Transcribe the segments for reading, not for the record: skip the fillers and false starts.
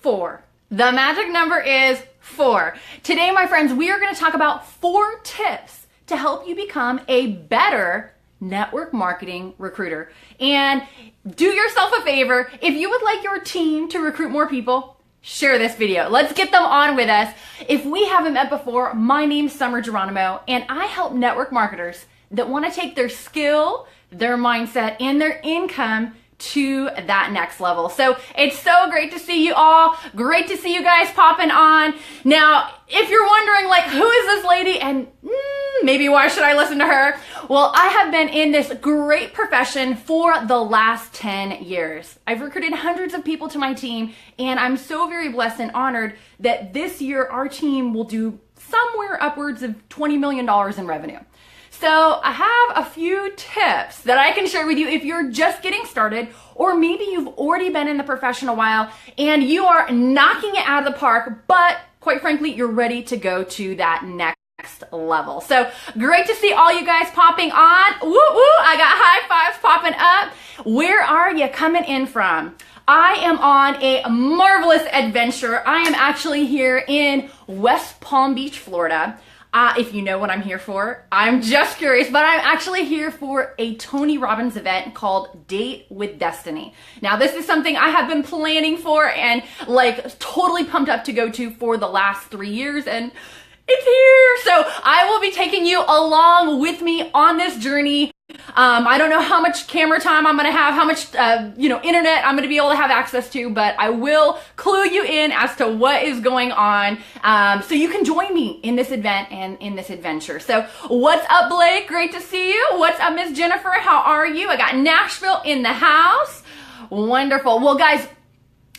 4. The magic number is 4. Today, my friends, we are going to talk about 4 tips to help you become a better network marketing recruiter. And do yourself a favor, if you would like your team to recruit more people, share this video. Let's get them on with us. If we haven't met before, my name's Summer Jeronimo, and I help network marketers that want to take their skill, their mindset, and their income to that next level. So it's so great to see you all. Great to see you guys popping on. Now, if you're wondering, like, who is this lady and maybe why should I listen to her? Well, I have been in this great profession for the last 10 years. I've recruited hundreds of people to my team, and I'm so very blessed and honored that this year our team will do somewhere upwards of $20 million in revenue. So I have a few tips that I can share with you if you're just getting started, or maybe you've already been in the profession a while and you are knocking it out of the park, but quite frankly, you're ready to go to that next level. So great to see all you guys popping on. Woo woo, I got high fives popping up. Where are you coming in from? I am on a marvelous adventure. I am actually here in West Palm Beach, Florida. If you know what I'm here for, I'm just curious, but I'm actually here for a Tony Robbins event called Date with Destiny. Now, this is something I have been planning for and like totally pumped up to go to for the last 3 years, and it's here. So I will be taking you along with me on this journey. I don't know how much camera time I'm going to have, how much, internet I'm going to be able to have access to, but I will clue you in as to what is going on, so you can join me in this event and in this adventure. So what's up, Blake? Great to see you. What's up, Miss Jennifer? How are you? I got Nashville in the house. Wonderful. Well, guys,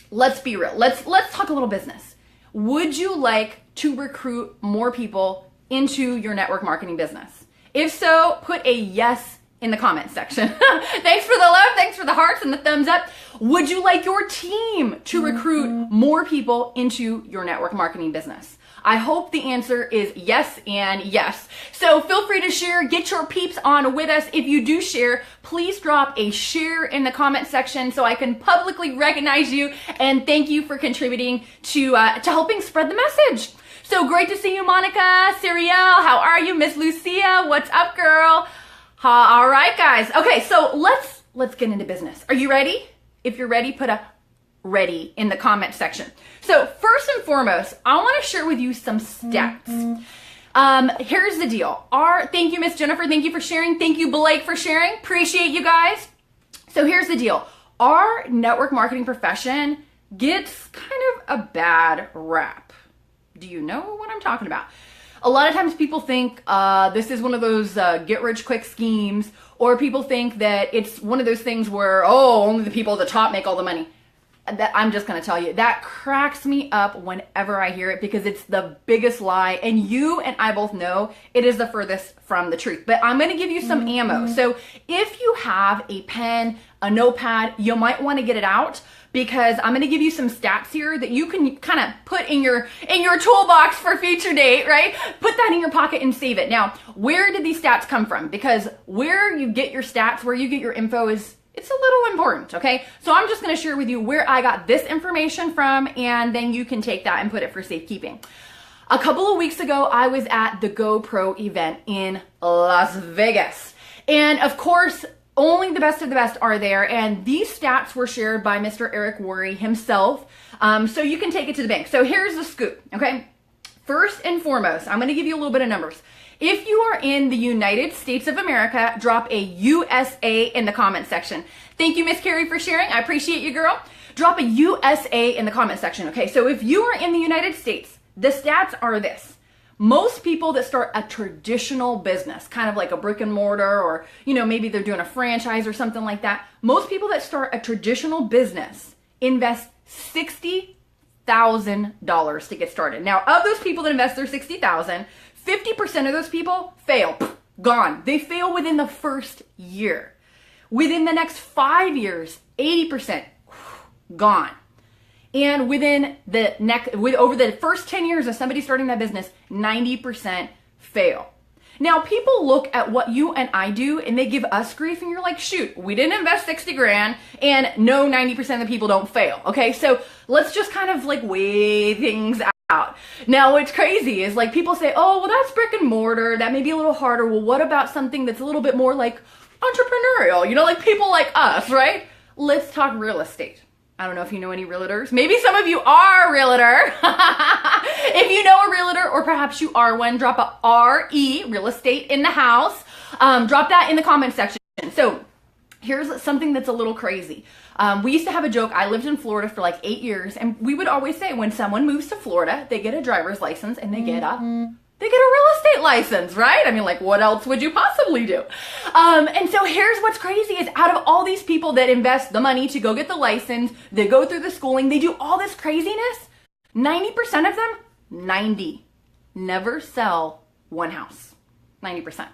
let's be real. Let's talk a little business. Would you like to recruit more people into your network marketing business? If so, put a yes in the comments section. Thanks for the love, thanks for the hearts and the thumbs up. Would you like your team to recruit more people into your network marketing business? I hope the answer is yes and yes. So feel free to share, get your peeps on with us. If you do share, please drop a share in the comment section so I can publicly recognize you and thank you for contributing to helping spread the message. So great to see you, Monica, Cyril. How are you? Miss Lucia, what's up, girl? All right, guys. Okay, so let's get into business. Are you ready? If you're ready, put a ready in the comment section. So first and foremost, I want to share with you some stats. Here's the deal. Thank you, Miss Jennifer. Thank you for sharing. Thank you, Blake, for sharing. Appreciate you guys. So here's the deal. Our network marketing profession gets kind of a bad rap. Do you know what I'm talking about? A lot of times people think this is one of those get-rich-quick schemes, or people think that it's one of those things where, only the people at the top make all the money. I'm just going to tell you, that cracks me up whenever I hear it because it's the biggest lie, and you and I both know it is the furthest from the truth. But I'm going to give you some ammo. So if you have a pen, a notepad, you might want to get it out, because I'm going to give you some stats here that you can kind of put in your toolbox for future date, right? Put that in your pocket and save it. Now, where did these stats come from? Because where you get your stats, where you get your info it's a little important, okay? So I'm just going to share with you where I got this information from, and then you can take that and put it for safekeeping. A couple of weeks ago, I was at the GoPro event in Las Vegas. And of course, only the best of the best are there, and these stats were shared by Mr. Eric Worre himself, so you can take it to the bank. So here's the scoop, okay? First and foremost, I'm going to give you a little bit of numbers. If you are in the United States of America, drop a USA in the comment section. Thank you, Miss Carrie, for sharing. I appreciate you, girl. Drop a USA in the comment section, okay? So if you are in the United States, the stats are this. Most people that start a traditional business, kind of like a brick and mortar, or, maybe they're doing a franchise or something like that. Most people that start a traditional business invest $60,000 to get started. Now, of those people that invest their $60,000, 50% of those people fail. Gone. They fail within the first year. Within the next 5 years, 80% gone. And over the first 10 years of somebody starting that business, 90% fail. Now, people look at what you and I do and they give us grief, and you're like, shoot, we didn't invest 60 grand and no, 90% of the people don't fail. Okay, so let's just kind of like weigh things out. Now, what's crazy is like people say, oh, well, that's brick and mortar. That may be a little harder. Well, what about something that's a little bit more like entrepreneurial? You know, like people like us, right? Let's talk real estate. I don't know if you know any realtors. Maybe some of you are a realtor. If you know a realtor, or perhaps you are one, drop a RE, real estate in the house. Drop that in the comment section. So here's something that's a little crazy. We used to have a joke. I lived in Florida for like 8 years, and we would always say when someone moves to Florida, they get a driver's license and they get a real estate license, right? I mean, like, what else would you possibly do? And so here's what's crazy is out of all these people that invest the money to go get the license, they go through the schooling, they do all this craziness, 90% of them, 90, never sell one house. 90%.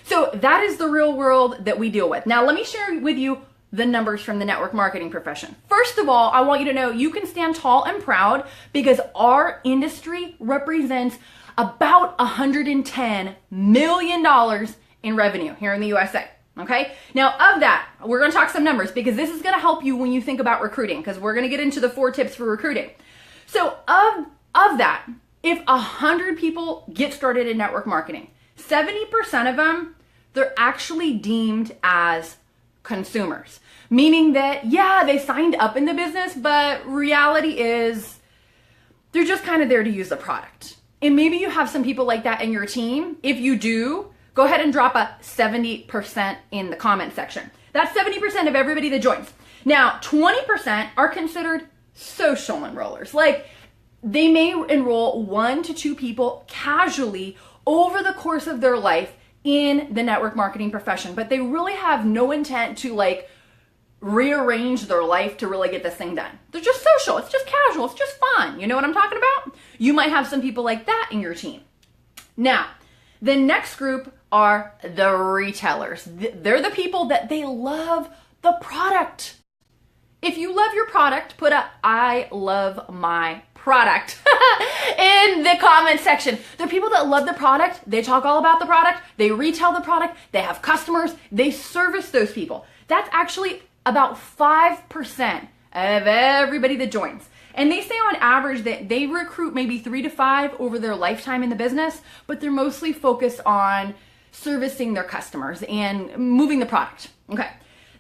So that is the real world that we deal with. Now, let me share with you the numbers from the network marketing profession. First of all, I want you to know you can stand tall and proud because our industry represents about $110 million in revenue here in the USA. Okay. Now of that, we're going to talk some numbers because this is going to help you when you think about recruiting, because we're going to get into the 4 tips for recruiting. So of that, if 100 people get started in network marketing, 70% of them, they're actually deemed as consumers, meaning that, yeah, they signed up in the business, but reality is they're just kind of there to use the product. And maybe you have some people like that in your team. If you do, go ahead and drop a 70% in the comment section. That's 70% of everybody that joins. Now, 20% are considered social enrollers. Like, they may enroll 1 to 2 people casually over the course of their life in the network marketing profession, but they really have no intent to like rearrange their life to really get this thing done. They're just social. It's just casual. It's just fun. You know what I'm talking about? You might have some people like that in your team. Now, the next group are the retailers. They're the people that they love the product. If you love your product, put a I love my product in the comment section. They're people that love the product. They talk all about the product. They retail the product. They have customers. They service those people. That's actually about 5% of everybody that joins. And they say on average that they recruit maybe 3 to 5 over their lifetime in the business, but they're mostly focused on servicing their customers and moving the product. Okay.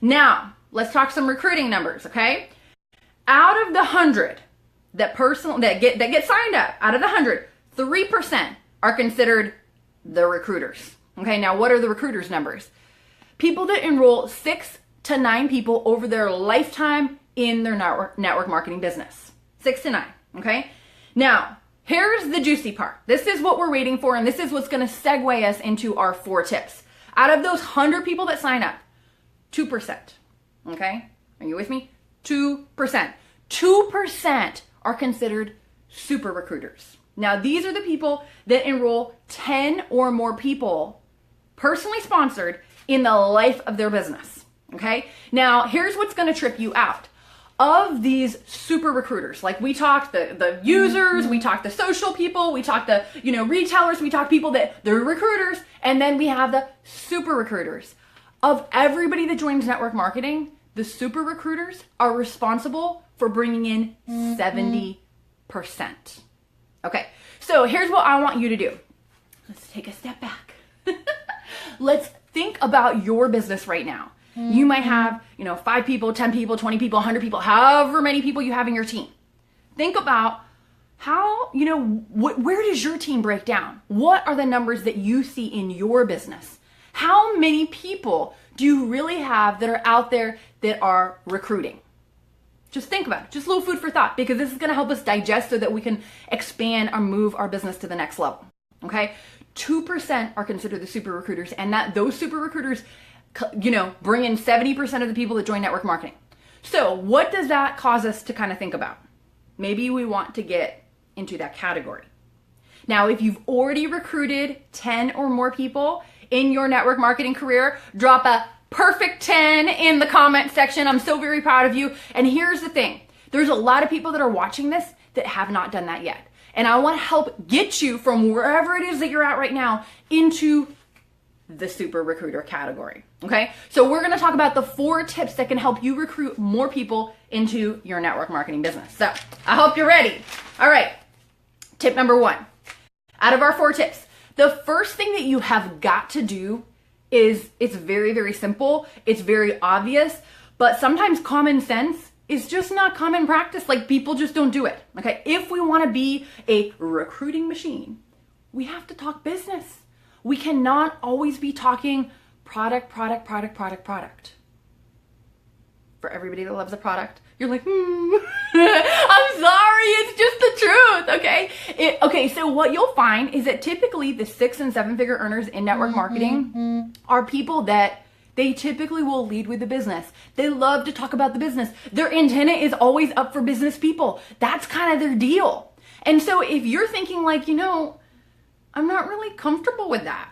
Now, let's talk some recruiting numbers, okay? Out of the 100 that get signed up, out of the 100, 3% are considered the recruiters. Okay, now what are the recruiters' numbers? People that enroll 6 to 9 people over their lifetime in their network marketing business. 6 to 9, okay? Now, here's the juicy part. This is what we're waiting for, and this is what's gonna segue us into our 4 tips. Out of those 100 people that sign up, 2%, okay? Are you with me? 2%. 2% are considered super recruiters. Now, these are the people that enroll 10 or more people, personally sponsored, in the life of their business, okay? Now, here's what's gonna trip you out. Of these super recruiters, like we talked the users, we talked the social people, we talked the retailers, we talked people that they're recruiters, and then we have the super recruiters. Of everybody that joins network marketing, the super recruiters are responsible for bringing in 70%. Okay, so here's what I want you to do. Let's take a step back. Let's think about your business right now. You might have, 5 people, 10 people, 20 people, 100 people, however many people you have in your team. Think about how, where does your team break down? What are the numbers that you see in your business? How many people do you really have that are out there that are recruiting? Just think about it. Just a little food for thought, because this is going to help us digest so that we can expand or move our business to the next level. Okay? 2% are considered the super recruiters, and those super recruiters bring in 70% of the people that join network marketing. So what does that cause us to kind of think about? Maybe we want to get into that category. Now, if you've already recruited 10 or more people in your network marketing career, drop a perfect 10 in the comment section. I'm so very proud of you. And here's the thing. There's a lot of people that are watching this that have not done that yet. And I want to help get you from wherever it is that you're at right now into the super recruiter category. Okay. So we're going to talk about the 4 tips that can help you recruit more people into your network marketing business. So I hope you're ready. All right. Tip number 1, out of our 4 tips, the first thing that you have got to do is, it's very, very simple. It's very obvious, but sometimes common sense is just not common practice. Like, people just don't do it. Okay. If we want to be a recruiting machine, we have to talk business. We cannot always be talking product. For everybody that loves a product, you're like, I'm sorry, it's just the truth, okay? Okay, so what you'll find is that typically the 6 and 7 figure earners in network marketing are people that they typically will lead with the business. They love to talk about the business. Their antenna is always up for business people. That's kind of their deal. And so if you're thinking like, I'm not really comfortable with that,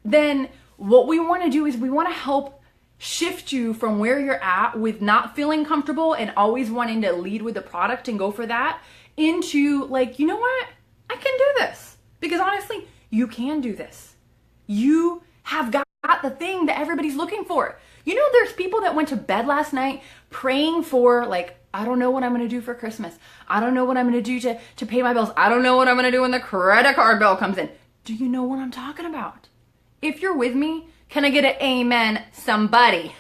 then what we want to do is we want to help shift you from where you're at with not feeling comfortable and always wanting to lead with the product and go for that into like, you know what? I can do this. Because honestly, you can do this. You have got the thing that everybody's looking for. There's people that went to bed last night praying for like, I don't know what I'm going to do for Christmas. I don't know what I'm going to do to pay my bills. I don't know what I'm going to do when the credit card bill comes in. Do you know what I'm talking about? If you're with me, can I get an amen, somebody?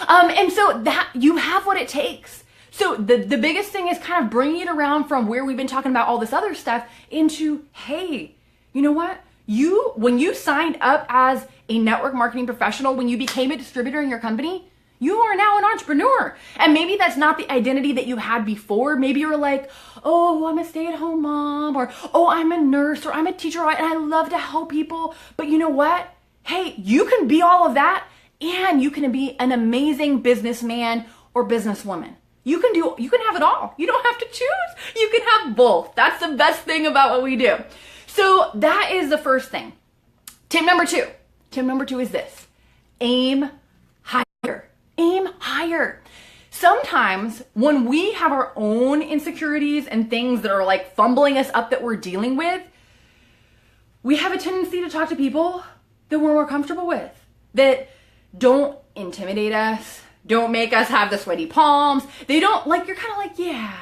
And so that you have what it takes. So the biggest thing is kind of bringing it around from where we've been talking about all this other stuff into, hey, you know what? When you signed up as a network marketing professional, when you became a distributor in your company, you are now an entrepreneur. And maybe that's not the identity that you had before. Maybe you're like, oh, I'm a stay-at-home mom, or oh, I'm a nurse, or I'm a teacher, and I love to help people. But you know what? Hey, you can be all of that, and you can be an amazing businessman or businesswoman. You can have it all. You don't have to choose. You can have both. That's the best thing about what we do. So that is the first thing. Tip number 2. Tip number 2 is this: aim higher. Aim higher. Sometimes when we have our own insecurities and things that are like fumbling us up that we're dealing with, we have a tendency to talk to people that we're more comfortable with, that don't intimidate us, don't make us have the sweaty palms. They don't like, you're kind of like, yeah,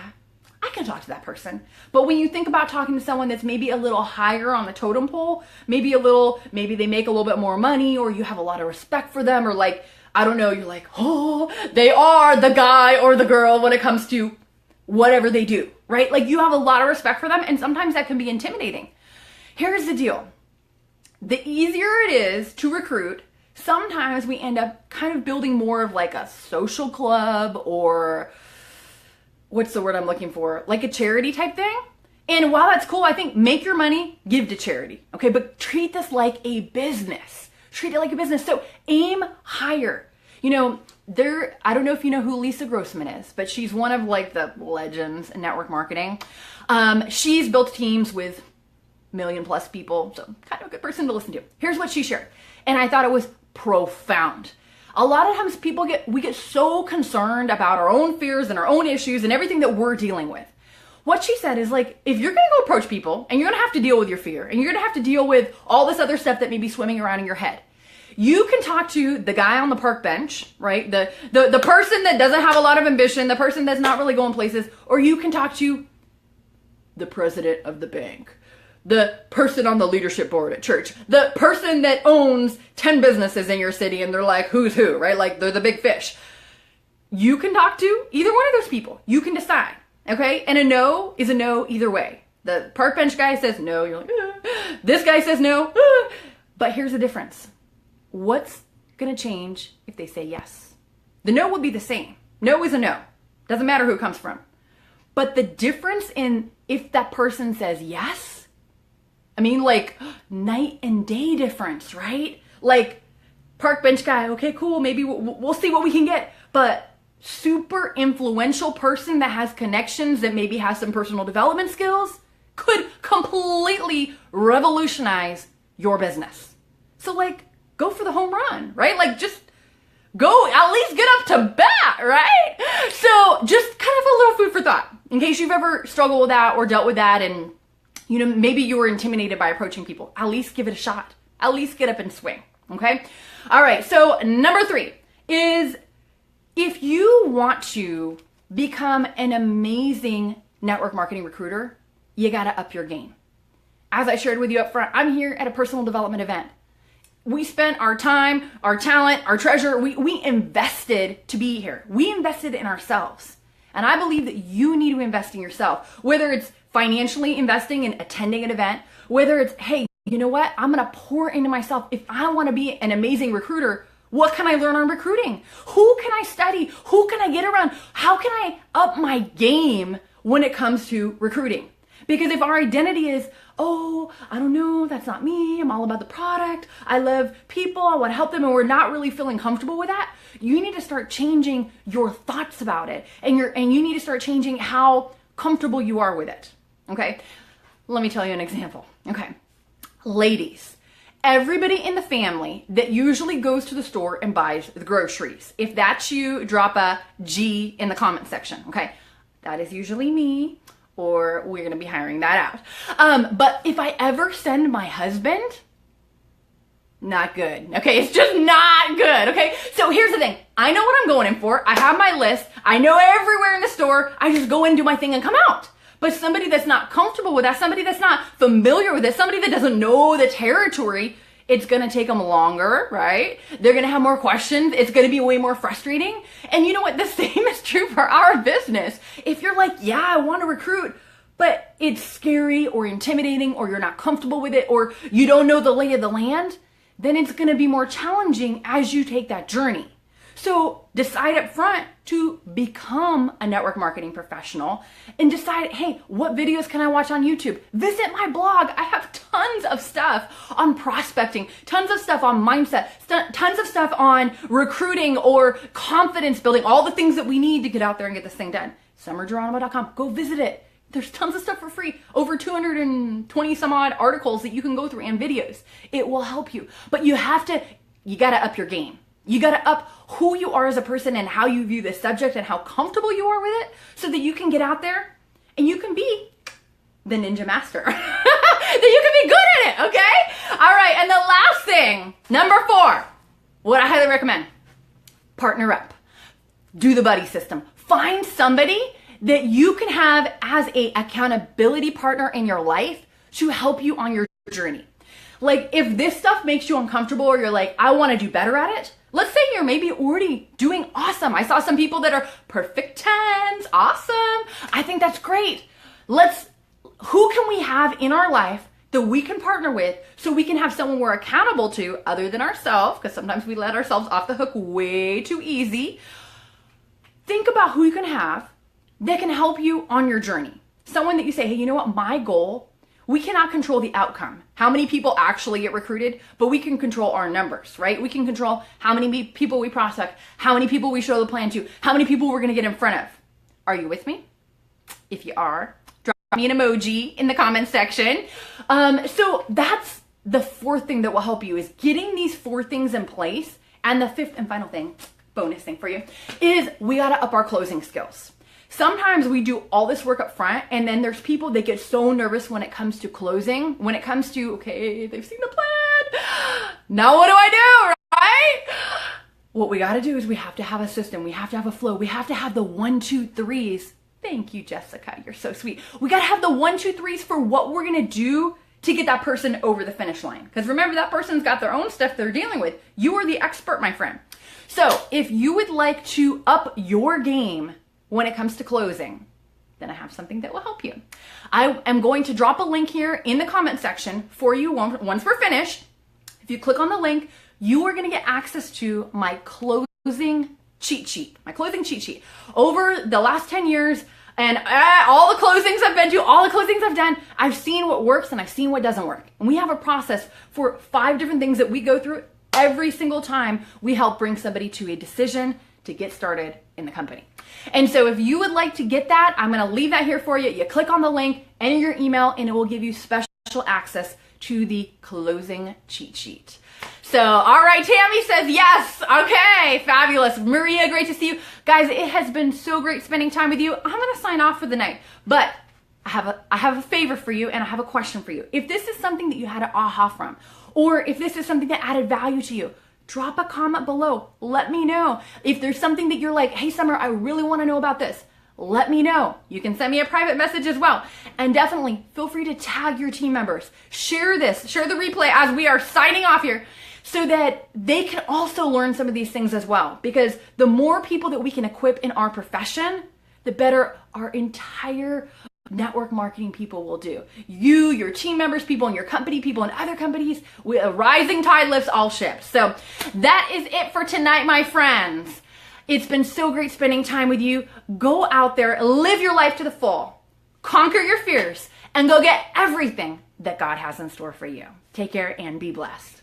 I can talk to that person. But when you think about talking to someone that's maybe a little higher on the totem pole, maybe they make a little bit more money, or you have a lot of respect for them, or like, I don't know, you're like, oh, they are the guy or the girl when it comes to whatever they do, right? Like, you have a lot of respect for them, and sometimes that can be intimidating. Here's the deal. The easier it is to recruit, sometimes we end up kind of building more of like a social club, or what's the word I'm looking for? Like a charity type thing. And while that's cool, I think make your money, give to charity. Okay, but treat this like a business. Treat it like a business. So aim higher. I don't know if you know who Lisa Grossman is, but she's one of like the legends in network marketing. She's built teams with million+ people, so kind of a good person to listen to. Here's what she shared, and I thought it was profound. A lot of times we get so concerned about our own fears and our own issues and everything that we're dealing with. What she said is like, if you're going to go approach people and you're going to have to deal with your fear and you're going to have to deal with all this other stuff that may be swimming around in your head, you can talk to the guy on the park bench, right? The person that doesn't have a lot of ambition, the person that's not really going places, or you can talk to the president of the bank, the person on the leadership board at church, the person that owns 10 businesses in your city, and they're like, who's who, right? Like, they're the big fish. You can talk to either one of those people. You can decide, okay? And a no is a no either way. The park bench guy says no, you're like, this guy says no, but here's the difference. What's gonna change if they say yes? The no would be the same. No is a no. Doesn't matter who it comes from. But the difference in if that person says yes, I mean, like, night and day difference, right? Like, park bench guy, okay, cool, maybe we'll see what we can get. But super influential person that has connections, that maybe has some personal development skills, could completely revolutionize your business. So, like, go for the home run, right? Like, just go, at least get up to bat, right? So just kind of a little food for thought in case you've ever struggled with that or dealt with that and maybe you were intimidated by approaching people. At least give it a shot. At least get up and swing. Okay. All right. So number 3 is, if you want to become an amazing network marketing recruiter, you got to up your game. As I shared with you up front, I'm here at a personal development event. We spent our time, our talent, our treasure. We invested to be here. We invested in ourselves. And I believe that you need to invest in yourself, whether it's financially investing in attending an event, whether it's, hey, you know what? I'm going to pour into myself. If I want to be an amazing recruiter, what can I learn on recruiting? Who can I study? Who can I get around? How can I up my game when it comes to recruiting? Because if our identity is, oh, I don't know, that's not me, I'm all about the product, I love people, I want to help them, and we're not really feeling comfortable with that, you need to start changing your thoughts about it. And you need to start changing how comfortable you are with it. Okay? Let me tell you an example. Okay. Ladies, everybody in the family that usually goes to the store and buys the groceries. If that's you, drop a G in the comment section. Okay? That is usually me, or we're going to be hiring that out. But if I ever send my husband, not good. Okay, it's just not good. Okay, so here's the thing. I know what I'm going in for. I have my list. I know everywhere in the store. I just go in, do my thing, and come out. But somebody that's not comfortable with that, somebody that's not familiar with it, somebody that doesn't know the territory, it's going to take them longer, right? They're going to have more questions. It's going to be way more frustrating. And you know what? The same is true for our business. If you're like, yeah, I want to recruit, but it's scary or intimidating, or you're not comfortable with it, or you don't know the lay of the land, then it's going to be more challenging as you take that journey. So decide up front to become a network marketing professional, and decide, hey, what videos can I watch on YouTube? Visit my blog. I have tons of stuff on prospecting, tons of stuff on mindset, tons of stuff on recruiting or confidence building, all the things that we need to get out there and get this thing done. SummerJeronimo.com. Go visit it. There's tons of stuff for free. Over 220 some odd articles that you can go through and videos. It will help you. But you got to up your game. You got to up who you are as a person and how you view this subject and how comfortable you are with it, so that you can get out there and you can be the ninja master. That you can be good at it, okay? All right, and the last thing, number 4, what I highly recommend, partner up. Do the buddy system. Find somebody that you can have as a accountability partner in your life to help you on your journey. Like, if this stuff makes you uncomfortable, or you're like, I want to do better at it, let's say you're maybe already doing awesome. I saw some people that are perfect 10s. Awesome. I think that's great. Who can we have in our life that we can partner with, so we can have someone we're accountable to other than ourselves? Because sometimes we let ourselves off the hook way too easy. Think about who you can have that can help you on your journey. Someone that you say, hey, you know what? My goal, we cannot control the outcome, how many people actually get recruited, but we can control our numbers, right? We can control how many people we prospect, how many people we show the plan to, how many people we're going to get in front of. Are you with me? If you are, drop me an emoji in the comments section. So that's the 4th thing that will help you, is getting these 4 things in place. And the 5th and final thing, bonus thing for you, is we got to up our closing skills. Sometimes we do all this work up front, and then there's people that get so nervous when it comes to closing, when it comes to, okay, they've seen the plan. Now what do I do, right? What we got to do is we have to have a system. We have to have a flow. We have to have the 1, 2, 3s. Thank you, Jessica. You're so sweet. We got to have the 1, 2, 3s for what we're going to do to get that person over the finish line. Because remember, that person's got their own stuff they're dealing with. You are the expert, my friend. So if you would like to up your game when it comes to closing, then I have something that will help you. I am going to drop a link here in the comment section for you once we're finished. If you click on the link, you are going to get access to my closing cheat sheet. My closing cheat sheet. Over the last 10 years, and all the closings I've been to, all the closings I've done, I've seen what works and I've seen what doesn't work. And we have a process for 5 different things that we go through every single time we help bring somebody to a decision to get started in the company. And so if you would like to get that, I'm going to leave that here for you. You click on the link, enter your email, and it will give you special access to the closing cheat sheet. So, all right, Tammy says yes. Okay, fabulous. Maria, great to see you. Guys, it has been so great spending time with you. I'm going to sign off for the night, but I have a favor for you, and I have a question for you. If this is something that you had an aha from, or if this is something that added value to you, drop a comment below. Let me know. If there's something that you're like, hey, Summer, I really want to know about this, let me know. You can send me a private message as well. And definitely feel free to tag your team members. Share this, share the replay as we are signing off here so that they can also learn some of these things as well. Because the more people that we can equip in our profession, the better our entire network marketing people will do. You, your team members, people in your company, people in other companies, a rising tide lifts all ships. So that is it for tonight, my friends. It's been so great spending time with you. Go out there, live your life to the full, conquer your fears, and go get everything that God has in store for you. Take care and be blessed.